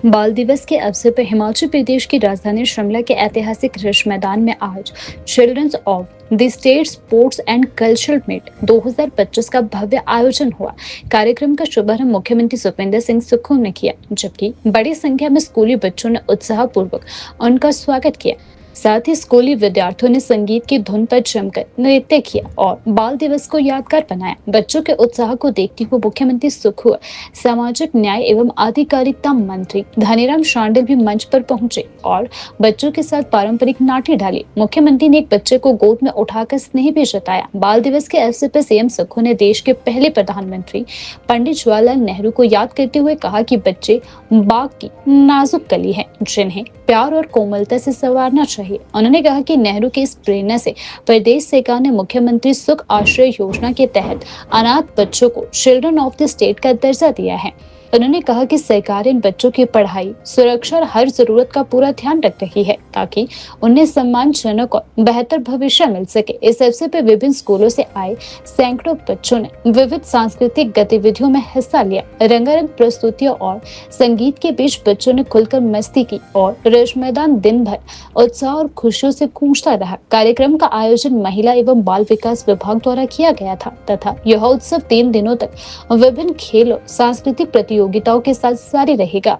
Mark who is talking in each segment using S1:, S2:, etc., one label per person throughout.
S1: बाल दिवस के अवसर पर हिमाचल प्रदेश की राजधानी शिमला के ऐतिहासिक रिज मैदान में आज children's of the state sports and cultural meet 2025 का भव्य आयोजन हुआ। कार्यक्रम का शुभारंभ मुख्यमंत्री सुखविंदर सिंह सुक्खू ने किया, जबकि बड़ी संख्या में स्कूली बच्चों ने उत्साहपूर्वक उनका स्वागत किया। साथ ही स्कूली विद्यार्थियों ने संगीत की धुन पर जमकर नृत्य किया और बाल दिवस को यादगार बनाया। बच्चों के उत्साह को देखते हुए मुख्यमंत्री सुक्खू, सामाजिक न्याय एवं आधिकारिता मंत्री धनीराम शांडिल भी मंच पर पहुंचे और बच्चों के साथ पारंपरिक नाटी डाली। मुख्यमंत्री ने एक बच्चे को गोद में उठाकर स्नेह भी जताया। बाल दिवस के अवसर पर सीएम सुक्खू ने देश के पहले प्रधानमंत्री पंडित जवाहरलाल नेहरू को याद करते हुए कहा कि बच्चे बाग की नाजुक कली है, जिन्हें प्यार और कोमलता से संवारना चाहिए। उन्होंने कहा कि नेहरू की इस प्रेरणा से प्रदेश सरकार ने मुख्यमंत्री सुख आश्रय योजना के तहत अनाथ बच्चों को चिल्ड्रन ऑफ द स्टेट का दर्जा दिया है। उन्होंने कहा कि सरकार इन बच्चों की पढ़ाई, सुरक्षा और हर जरूरत का पूरा ध्यान रख रही है ताकि उन्हें सम्मानजनक और बेहतर भविष्य मिल सके। इस अवसर पर विभिन्न स्कूलों से आए सैकड़ों बच्चों ने विविध सांस्कृतिक गतिविधियों में हिस्सा लिया। रंगारंग प्रस्तुतियों और संगीत के बीच बच्चों ने खुलकर मस्ती की और रिज मैदान दिन भर उत्साह और खुशियों से गूंजता रहा। कार्यक्रम का आयोजन महिला एवं बाल विकास विभाग द्वारा किया गया था तथा यह उत्सव 3 दिनों तक विभिन्न खेलों, सांस्कृतिक प्रतियोगिताओं के साथ जारी रहेगा।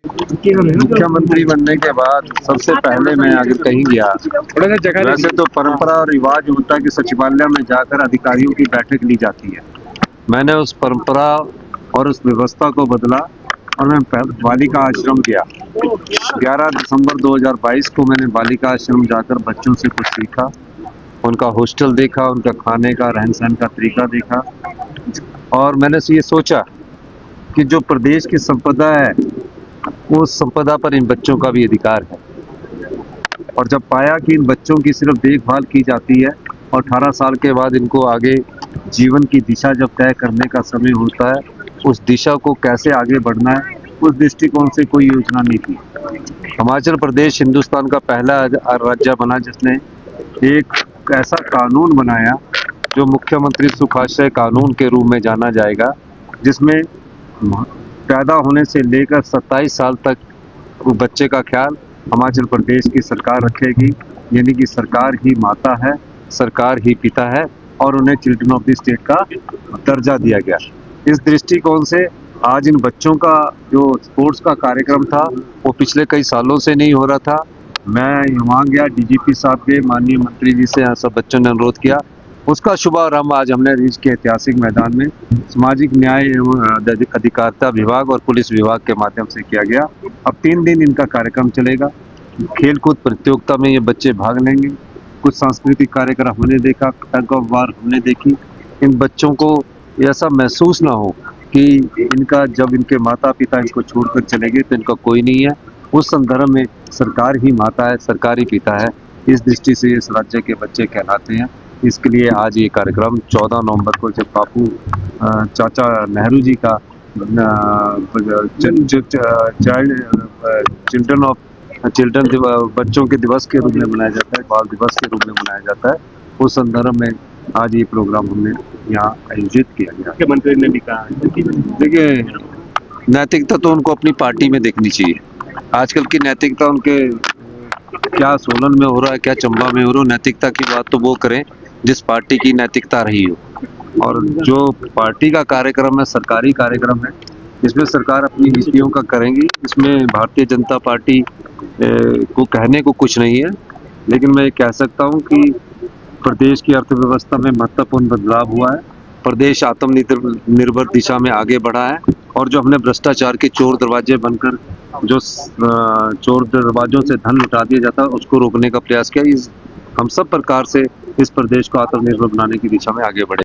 S2: मुख्यमंत्री बनने के बाद सबसे पहले मैं अगर कहीं गया, वैसे तो परंपरा और रिवाज होता है कि सचिवालय में जाकर अधिकारियों की बैठक ली जाती है। मैंने उस परंपरा और उस व्यवस्था को बदला और मैं बालिका आश्रम गया। 11 दिसंबर 2022 को मैंने बालिका आश्रम जाकर बच्चों से कुछ सीखा, उनका हॉस्टल देखा, उनका खाने का, रहन सहन का तरीका देखा और मैंने ये सोचा कि जो प्रदेश की संपदा है उस संपदा पर इन बच्चों का भी अधिकार है। और जब पाया कि इन बच्चों की सिर्फ देखभाल की जाती है और 18 साल के बाद इनको आगे जीवन की दिशा जब तय करने का समय होता है, उस दिशा को कैसे आगे बढ़ना है, उस दृष्टिकोण से कोई योजना नहीं थी। हिमाचल प्रदेश हिंदुस्तान का पहला राज्य बना जिसने एक ऐसा कानून बनाया जो मुख्यमंत्री सुखाश्रय कानून के रूप में जाना जाएगा, जिसमें पैदा होने से लेकर 27 साल तक वो बच्चे का ख्याल हिमाचल प्रदेश की सरकार रखेगी। यानी कि सरकार ही माता है, सरकार ही पिता है और उन्हें चिल्ड्रन ऑफ द स्टेट का दर्जा दिया गया। इस दृष्टिकोण से आज इन बच्चों का जो स्पोर्ट्स का कार्यक्रम था वो पिछले कई सालों से नहीं हो रहा था। मैं वहाँ गया, डीजीपी साहब के, माननीय मंत्री जी से सब बच्चों ने अनुरोध किया। उसका शुभारंभ आज हमने रिज के ऐतिहासिक मैदान में सामाजिक न्याय एवं अधिकारिता विभाग और पुलिस विभाग के माध्यम से किया गया। अब 3 दिन इनका कार्यक्रम चलेगा। खेलकूद प्रतियोगिता में ये बच्चे भाग लेंगे, कुछ सांस्कृतिक कार्यक्रम हमने देखा, टग ऑफ वार हमने देखी। इन बच्चों को ऐसा महसूस ना हो कि इनका जब इनके माता पिता इनको छोड़कर चले गए तो इनका कोई नहीं है। उस संदर्भ में सरकार ही माता है, सरकार ही पिता है। इस दृष्टि से इस राज्य के बच्चे कहलाते हैं। इसके लिए आज ये कार्यक्रम 14 नवंबर को जब बापू चाचा नेहरू जी का चिल्ड्रन बच्चों के दिवस के रूप में मनाया जाता है, बाल दिवस के रूप में मनाया जाता है। उस संदर्भ में आज ये प्रोग्राम हमने यहाँ आयोजित किया गया।
S3: मुख्यमंत्री ने भी कहा,
S2: देखिए नैतिकता तो उनको अपनी पार्टी में देखनी चाहिए। आजकल की नैतिकता उनके क्या सोलन में हो रहा है, क्या चंबा में हो रहा है, नैतिकता की बात तो वो करें जिस पार्टी की नैतिकता रही हो। और जो पार्टी का कार्यक्रम है, सरकारी कार्यक्रम है, इसमें सरकार अपनी नीतियों का करेंगी। इसमें भारतीय जनता पार्टी को कहने को कुछ नहीं है, लेकिन मैं ये कह सकता हूँ कि प्रदेश की अर्थव्यवस्था में महत्वपूर्ण बदलाव हुआ है। प्रदेश आत्मनिर्भर दिशा में आगे बढ़ा है और जो हमने भ्रष्टाचार के चोर दरवाजे बनकर जो चोर दरवाजों से धन लुटा दिया जाता है उसको रोकने का प्रयास किया। हम सब प्रकार से इस प्रदेश को आत्मनिर्भर बनाने की दिशा में आगे बढ़े।